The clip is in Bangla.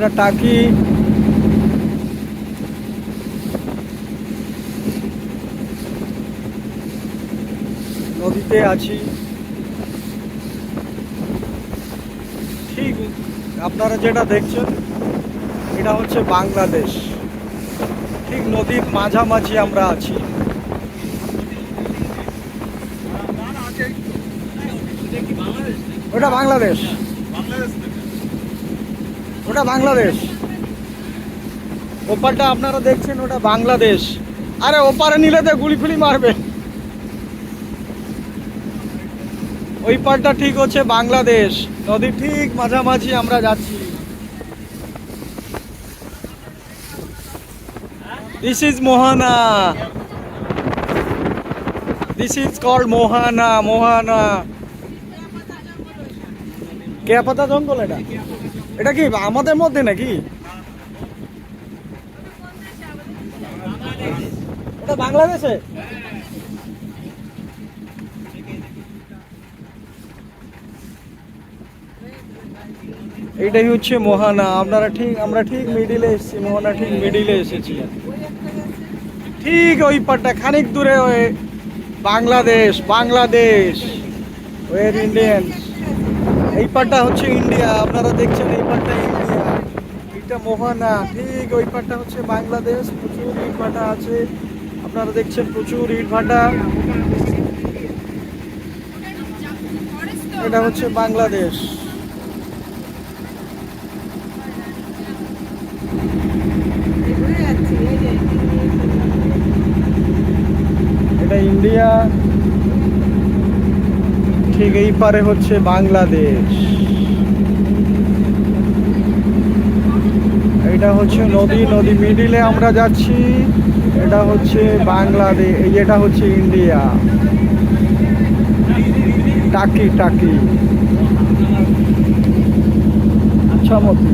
এটা টাকি। নদীতে আছি, ঠিক আপনারা যেটা দেখছেন এটা হচ্ছে বাংলাদেশ। ঠিক নদীর মাঝামাঝি আমরা আছি। ওটা বাংলাদেশ, ওটা বাংলাদেশ। ওপারটা আপনারা দেখছেন ওটা বাংলাদেশ। আরে ওপারে নিলে তো গুলি ফুলি মারবে। ওই পারটা ঠিক হচ্ছে বাংলাদেশ, নদীর ঠিক মাঝামাঝি আমরা যাচ্ছি। This is Mohana, this is called Mohana. Mohana Keyapata জঙ্গল। এটা এটা কি আমাদের মধ্যে নাকি? এটা বাংলাদেশে। এটাই হচ্ছে মোহানা। আমরা ঠিক মিডিলে এসেছি। মোহানা ঠিক মিডিলে এসেছি। ঠিক ওই পারটা খানিক দূরে ওই বাংলাদেশ। বাংলাদেশ ওয়ের ইন্ডিয়ান। এই পারটা হচ্ছে ইন্ডিয়া। আপনারা দেখছেন এই পারটা ইন্ডিয়া, এটা মোহানা। ঠিক ওই পারটা হচ্ছে বাংলাদেশ। প্রচুর ইট ভাটা আছে, আপনারা দেখছেন প্রচুর ইট ভাটা। এটা হচ্ছে বাংলাদেশ। এটা ইন্ডিয়া, ঠিক এই পারে হচ্ছে বাংলাদেশ। এটা হচ্ছে নদী, নদী মিডিলে আমরা যাচ্ছি। এটা হচ্ছে বাংলাদেশ, এটা হচ্ছে ইন্ডিয়া। টাকি টাকি আচ্ছা মতো।